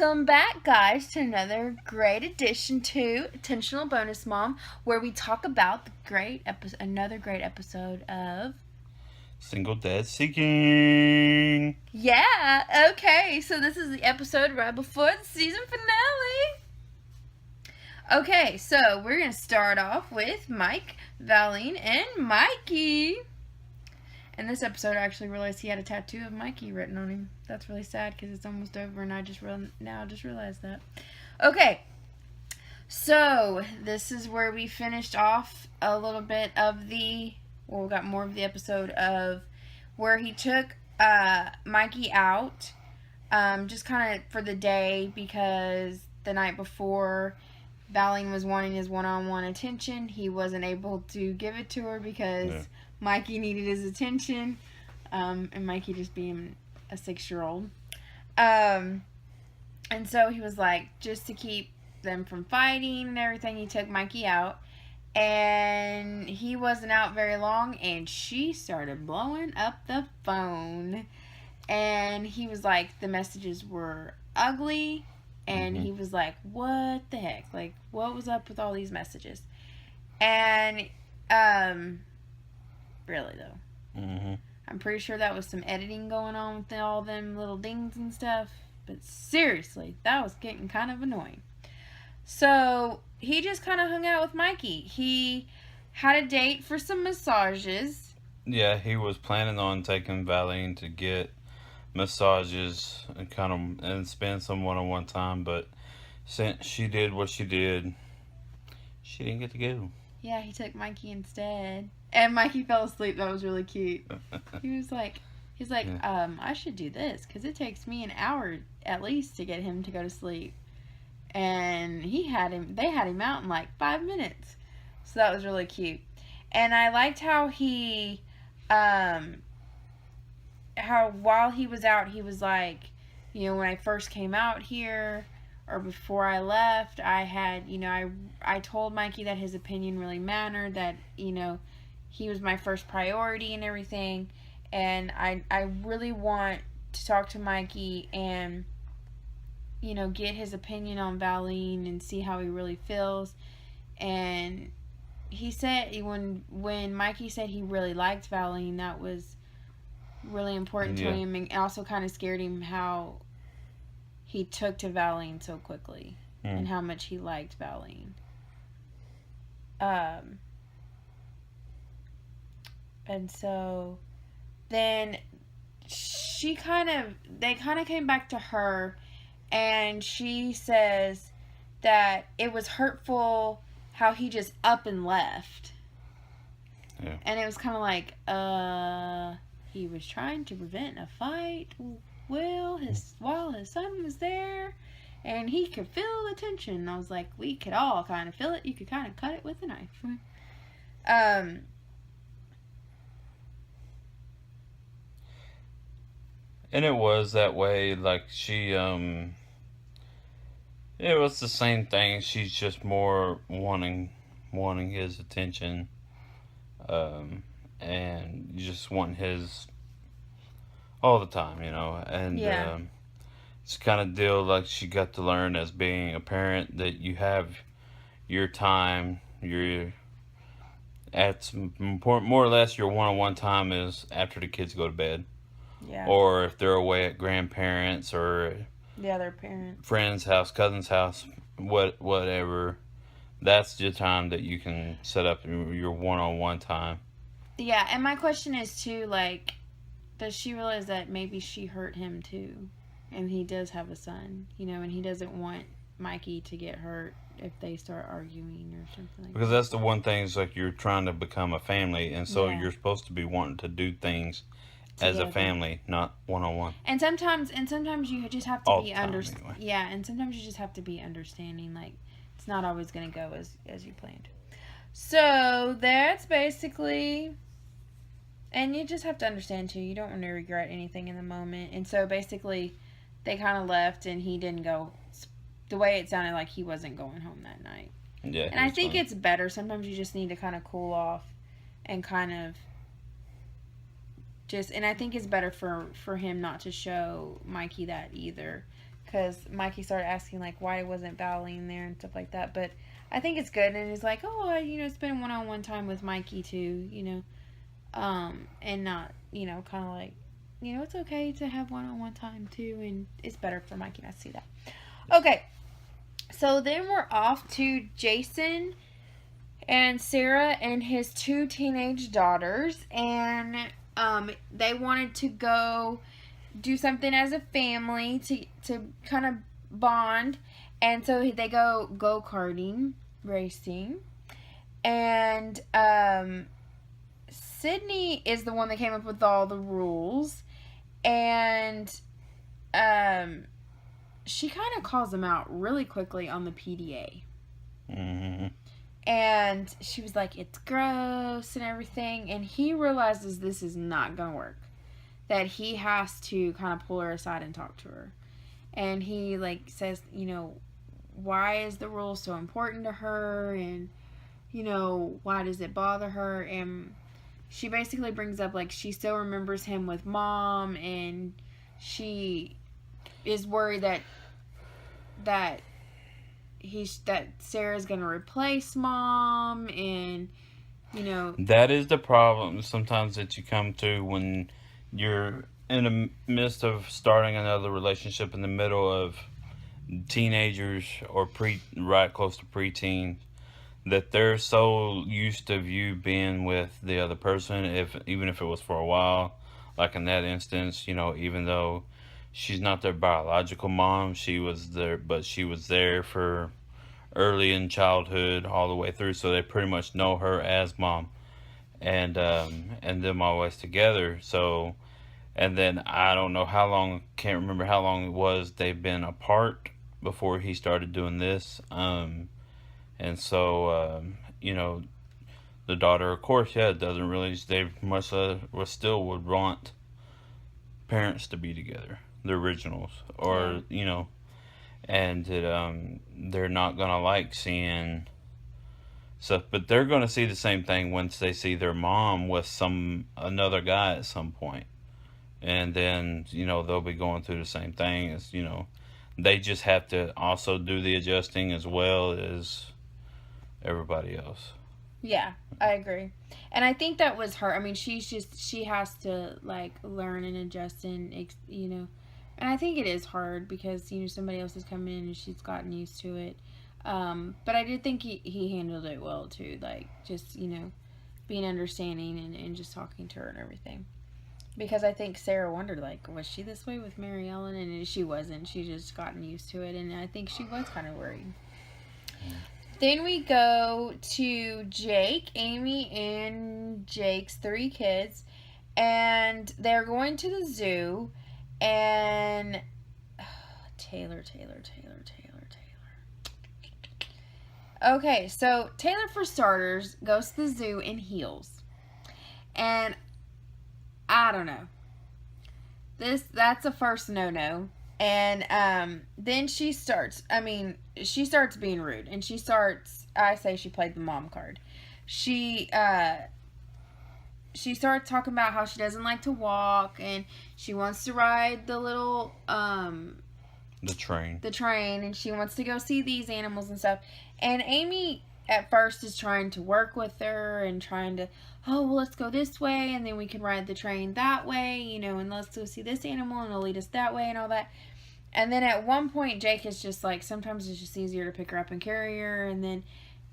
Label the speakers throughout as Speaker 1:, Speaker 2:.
Speaker 1: Welcome back, guys, to another great edition to Intentional Bonus Mom, where we talk about another great episode of
Speaker 2: Single Dad Seeking.
Speaker 1: Yeah, okay, so this is the episode right before the season finale. Okay, so we're going to start off with Mike, Valine, and Mikey. In this episode, I actually realized he had a tattoo of Mikey written on him. That's really sad because it's almost over, and I just realized that. Okay, so this is where we finished off a little bit of we got more of the episode of where he took Mikey out, just kind of for the day because the night before, Valine was wanting his one-on-one attention. He wasn't able to give it to her because Mikey needed his attention, and Mikey just being a 6-year-old. And so he was like, just to keep them from fighting and everything, he took Mikey out. And he wasn't out very long, and she started blowing up the phone. And he was like, the messages were ugly. And he was like, what the heck? Like, what was up with all these messages? And, really, though. I'm pretty sure that was some editing going on with all them little dings and stuff. But seriously, that was getting kind of annoying. So, he just kind of hung out with Mikey. He had a date for some massages.
Speaker 2: Yeah, he was planning on taking Valine to get massages and spend some one-on-one time, but since she did what she did, she didn't get to go.
Speaker 1: Yeah, he took Mikey instead. And Mikey fell asleep. That was really cute. He's like, I should do this because it takes me an hour at least to get him to go to sleep. And they had him out in like 5 minutes. So that was really cute. And I liked how while he was out, he was like, when I first came out here, or before I left, I had, I told Mikey that his opinion really mattered, that, he was my first priority and everything. And I really want to talk to Mikey and, get his opinion on Valine and see how he really feels. And he said, when Mikey said he really liked Valine, that was really important to him, and also kind of scared him how he took to Valine so quickly and how much he liked Valine. And so then they kind of came back to her, and she says that it was hurtful how he just up and left.
Speaker 2: Yeah.
Speaker 1: And it was kind of like, he was trying to prevent a fight while his son was there, and he could feel the tension. I was like, we could all kind of feel it. You could kind of cut it with a knife.
Speaker 2: And it was that way, like she, it was the same thing. She's just more wanting his attention, and just wanting his all the time, and it's kind of deal like she got to learn as being a parent that you have your time, more or less your one-on-one time is after the kids go to bed.
Speaker 1: Yeah.
Speaker 2: Or if they're away at grandparents or
Speaker 1: their parents,
Speaker 2: friend's house, cousin's house, whatever. That's the time that you can set up your one-on-one time.
Speaker 1: Yeah, and my question is too, like, does she realize that maybe she hurt him too, and he does have a son, and he doesn't want Mikey to get hurt if they start arguing or something like
Speaker 2: because that's the one thing, is like you're trying to become a family, and so you're supposed to be wanting to do things together as a family, not one-on-one.
Speaker 1: And sometimes you just have to be
Speaker 2: understanding. Anyway.
Speaker 1: Yeah, and sometimes you just have to be understanding. Like, it's not always going to go as you planned. So that's basically, and you just have to understand too. You don't want to regret anything in the moment. And so basically, they kind of left, and he didn't go. The way it sounded like he wasn't going home that night.
Speaker 2: Yeah,
Speaker 1: and I think it's better. Sometimes you just need to kind of cool off, and kind of. And I think it's better for him not to show Mikey that either, because Mikey started asking like why wasn't Valine there and stuff like that. But I think it's good, and he's like, oh, spend one-on-one time with Mikey too, and not, kind of like, it's okay to have one-on-one time too, and it's better for Mikey not to see that. Okay, so then we're off to Jason and Sarah and his 2 teenage daughters, and they wanted to go do something as a family to kind of bond, and so they go karting racing, and Sydney is the one that came up with all the rules, and she kind of calls them out really quickly on the PDA.
Speaker 2: Mm-hmm.
Speaker 1: And she was like, it's gross and everything. And he realizes this is not going to work. That he has to kind of pull her aside and talk to her. And he, says, why is the rule so important to her? And, why does it bother her? And she basically brings up, she still remembers him with Mom. And she is worried that Sarah's gonna replace Mom, and
Speaker 2: that is the problem sometimes that you come to when you're in the midst of starting another relationship in the middle of teenagers or right close to preteen, that they're so used to you being with the other person, even if it was for a while, like in that instance, even though she's not their biological mom, she was there for early in childhood all the way through, so they pretty much know her as Mom, and them always together. So, and then I don't know how long, can't remember how long it was they've been apart before he started doing this, and so the daughter, of course, doesn't really, they much still would want parents to be together, the originals, or and that they're not gonna like seeing stuff, but they're gonna see the same thing once they see their mom with another guy at some point, and then they'll be going through the same thing as they just have to also do the adjusting as well as everybody else.
Speaker 1: Yeah, I agree. And I think that was her. I mean, she has to learn and adjust, and and I think it is hard because somebody else is coming in and she's gotten used to it. But I did think he handled it well too, just being understanding and just talking to her and everything. Because I think Sarah wondered was she this way with Mary Ellen, and she wasn't. She just gotten used to it, and I think she was kind of worried. Then we go to Jake, Amy, and Jake's 3 kids, and they're going to the zoo, and Taylor. Okay, so Taylor, for starters, goes to the zoo in heels, and I don't know. That's a first no-no. And then she starts being rude, and I say she played the mom card. She starts talking about how she doesn't like to walk, and she wants to ride the little
Speaker 2: the train,
Speaker 1: and she wants to go see these animals and stuff. And Amy at first is trying to work with her and trying to, oh, well, let's go this way, and then we can ride the train that way, and let's go see this animal, and it'll lead us that way and all that. And then at one point, Jake is just sometimes it's just easier to pick her up and carry her. And then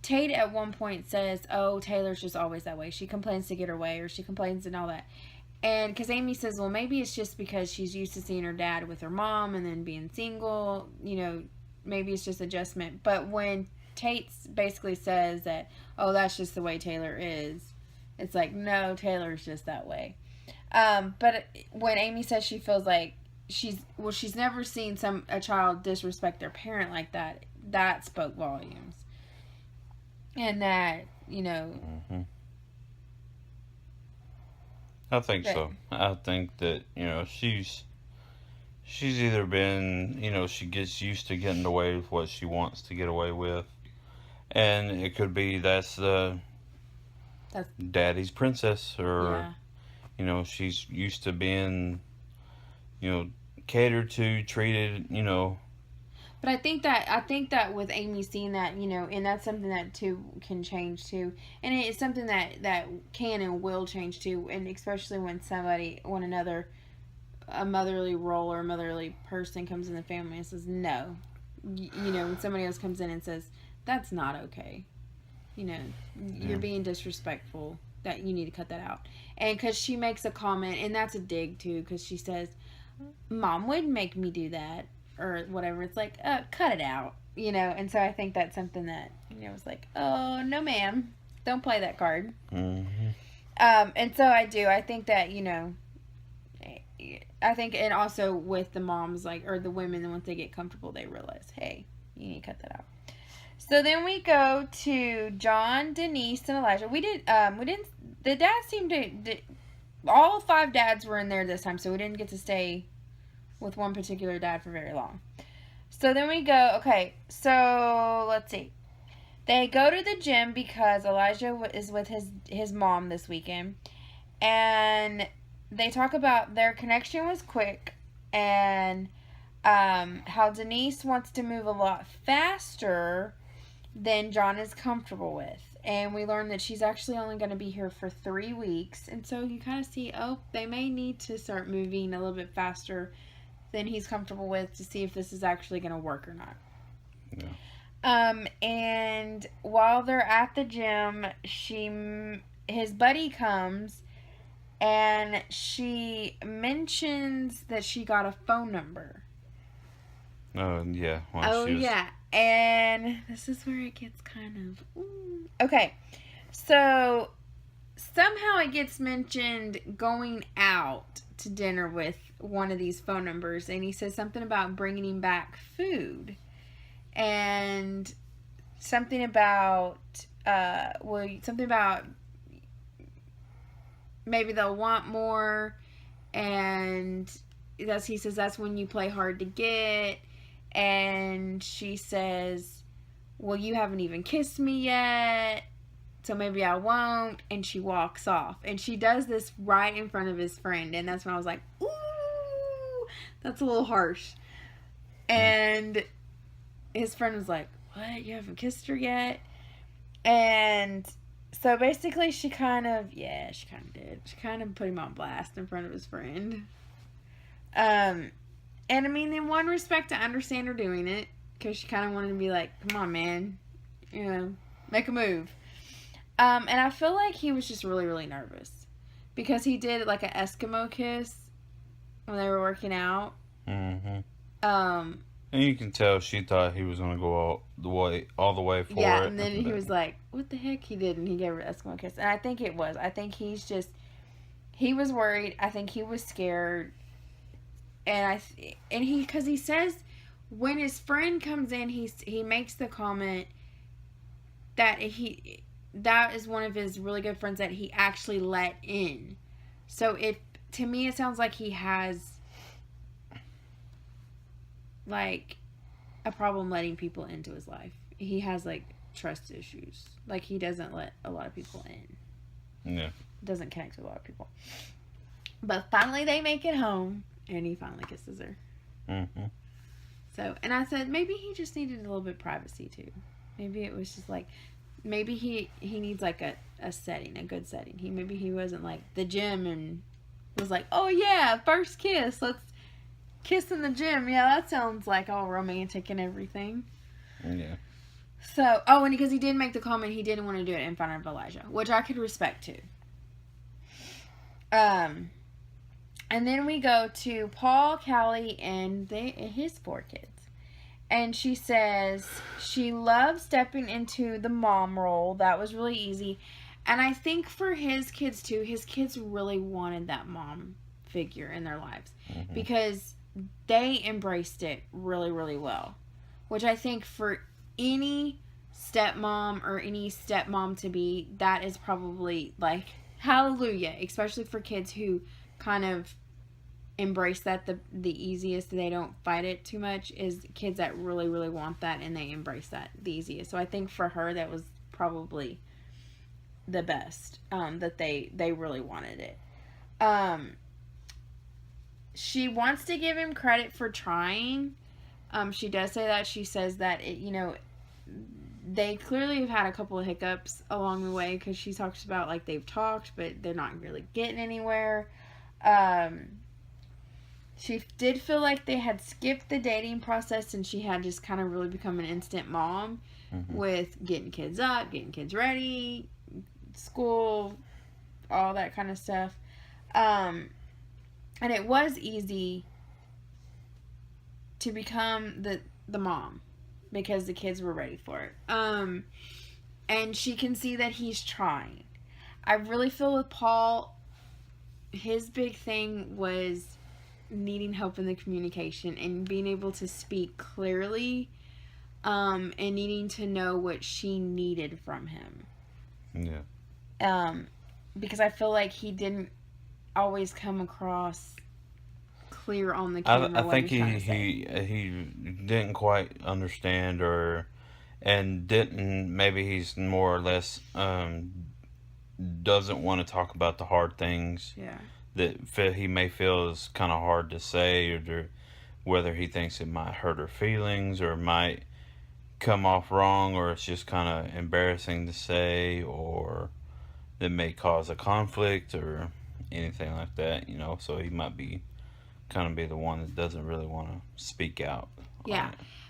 Speaker 1: Tate at one point says, oh, Taylor's just always that way. She complains to get her way, or she complains and all that. And because Amy says, well, maybe it's just because she's used to seeing her dad with her mom and then being single, maybe it's just adjustment. But when Tate basically says that, oh, that's just the way Taylor is, it's no, Taylor's just that way. But when Amy says she feels like she's never seen a child disrespect their parent like that, that spoke volumes. And that,
Speaker 2: Mm-hmm. I think so. I think that, she's either been, she gets used to getting away with what she wants to get away with. And it could be that's daddy's princess, or, she's used to being, catered to, treated,
Speaker 1: But I think that with Amy seeing that, and that's something that too can change too, and it's something that can and will change too, and especially when a motherly role or a motherly person comes in the family and says no, when somebody else comes in and says that's not okay, you're being disrespectful, that you need to cut that out. And because she makes a comment, and that's a dig too, because she says, Mom wouldn't make me do that, or whatever. It's like, cut it out, and so I think that's something that, was like, oh, no ma'am, don't play that card.
Speaker 2: Mm-hmm.
Speaker 1: And so I think that, I think, and also with the moms, or the women, once they get comfortable, they realize, hey, you need to cut that out. So then we go to John, Denise, and Elijah. The dads seemed to, all 5 dads were in there this time, so we didn't get to stay with one particular dad for very long. So then we go, okay, so let's see. They go to the gym because Elijah is with his mom this weekend, and they talk about their connection was quick, and how Denise wants to move a lot faster than John is comfortable with. And we learn that she's actually only going to be here for 3 weeks. And so you kind of see, they may need to start moving a little bit faster than he's comfortable with to see if this is actually going to work or not.
Speaker 2: Yeah.
Speaker 1: And while they're at the gym, his buddy comes, and she mentions that she got a phone number.
Speaker 2: Oh, yeah.
Speaker 1: Yeah. And this is where it gets kind of... Okay. So, somehow it gets mentioned going out to dinner with one of these phone numbers. And he says something about bringing him back food. And something about... something about... maybe they'll want more. And he says that's when you play hard to get. And she says, well, you haven't even kissed me yet, so maybe I won't. And she walks off. And she does this right in front of his friend. And that's when I was like, ooh, that's a little harsh. And his friend was like, what? You haven't kissed her yet? And so basically she kind of did. She kind of put him on blast in front of his friend. And I mean, in one respect, I understand her doing it, because she kind of wanted to be like, come on, man, make a move. And I feel like he was just really, really nervous, because he did like an Eskimo kiss when they were working out.
Speaker 2: Mm-hmm. And you can tell she thought he was going to go all the way for it.
Speaker 1: Yeah, and then he was like, what the heck, he did, and he gave her an Eskimo kiss. And I think he was worried. I think he was scared. Because he says when his friend comes in, he makes the comment that that is one of his really good friends that he actually let in. So to me it sounds like he has like a problem letting people into his life. He has like trust issues. Like he doesn't let a lot of people in.
Speaker 2: Yeah.
Speaker 1: Doesn't connect with a lot of people. But finally they make it home. And he finally kisses her.
Speaker 2: Mm-hmm.
Speaker 1: So, and I said, maybe he just needed a little bit of privacy, too. Maybe it was just like, maybe he needs like a setting, a good setting. Maybe he wasn't like the gym and was like, oh yeah, first kiss. Let's kiss in the gym. Yeah, that sounds like all romantic and everything.
Speaker 2: Yeah.
Speaker 1: So, and because he did make the comment, he didn't want to do it in front of Elijah, which I could respect, too. And then we go to Paul, Callie, and his 4 kids. And she says she loves stepping into the mom role. That was really easy. And I think for his kids, too, his kids really wanted that mom figure in their lives. Mm-hmm. Because they embraced it really, really well. Which I think for any stepmom or any stepmom-to-be, that is probably, like, hallelujah. Especially for kids who kind of embrace that the easiest. They don't fight it too much. Is kids that really, really want that and they embrace that the easiest. So I think for her that was probably the best, that they really wanted it. She wants to give him credit for trying, She does say that. She says that, they clearly have had a couple of hiccups along the way, because she talks about, like, they've talked, but they're not really getting anywhere. She did feel like they had skipped the dating process, and she had just kind of really become an instant mom with getting kids up, getting kids ready, school, all that kind of stuff. And it was easy to become the mom because the kids were ready for it. And she can see that he's trying. I really feel with Paul, his big thing was needing help in the communication and being able to speak clearly, and needing to know what she needed from him.
Speaker 2: Yeah.
Speaker 1: Because I feel like he didn't always come across clear on the camera.
Speaker 2: I think he didn't quite understand, and didn't, maybe he's more or less doesn't want to talk about the hard things.
Speaker 1: Yeah.
Speaker 2: That he may feel is kind of hard to say, or whether he thinks it might hurt her feelings, or might come off wrong, or it's just kind of embarrassing to say, or that may cause a conflict or anything like that, so he might be the one that doesn't really want to speak out.
Speaker 1: Yeah.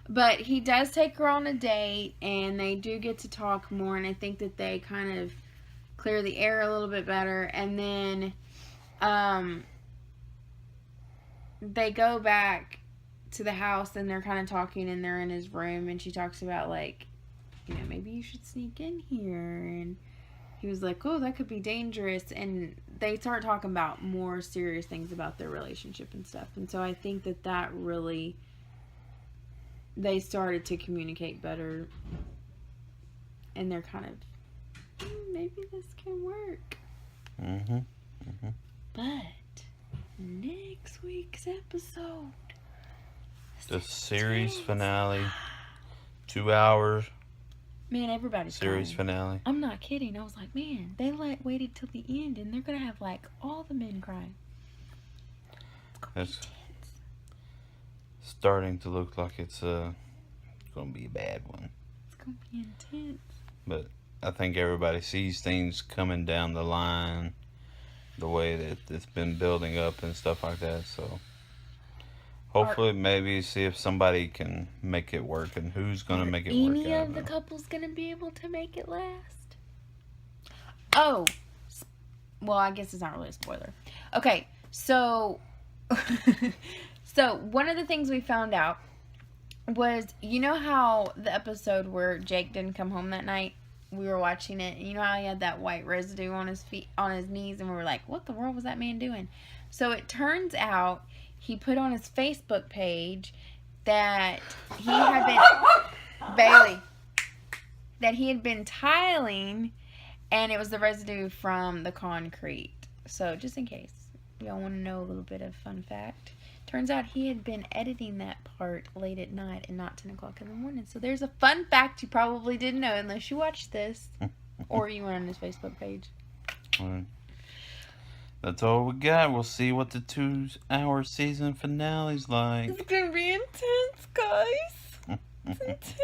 Speaker 1: But he does take her on a date, and they do get to talk more, and I think that they kind of clear the air a little bit better, and then they go back to the house, and they're kind of talking, and they're in his room, and she talks about, like, maybe you should sneak in here, and he was like, oh, that could be dangerous, and they start talking about more serious things about their relationship and stuff, and so I think that really, they started to communicate better, and they're kind of, maybe this can work. But next week's episode,
Speaker 2: the series finale, 2 hours.
Speaker 1: Man, everybody's
Speaker 2: series
Speaker 1: crying.
Speaker 2: Finale.
Speaker 1: I'm not kidding. I was like, man, they waited till the end, and they're gonna have all the men crying.
Speaker 2: It's starting to look like it's gonna be a bad one.
Speaker 1: It's gonna be intense.
Speaker 2: But I think everybody sees things coming down the line, the way that it's been building up and stuff like that. So hopefully, maybe see if somebody can make it work, and who's gonna make it work.
Speaker 1: Any of the couples gonna be able to make it last? Oh, well, I guess it's not really a spoiler. Okay, so one of the things we found out was, how the episode where Jake didn't come home that night, we were watching it, and how he had that white residue on his feet, on his knees, and we were like, what the world was that man doing? So it turns out he put on his Facebook page that he had been Bailey, that he had been tiling, and it was the residue from the concrete. So just in case y'all want to know a little bit of fun fact, turns out he had been editing that part late at night and not 10 o'clock in the morning. So there's a fun fact you probably didn't know unless you watched this or you went on his Facebook page.
Speaker 2: All right. That's all we got. We'll see what the 2-hour season finale's like.
Speaker 1: It's gonna be intense, guys. It's intense.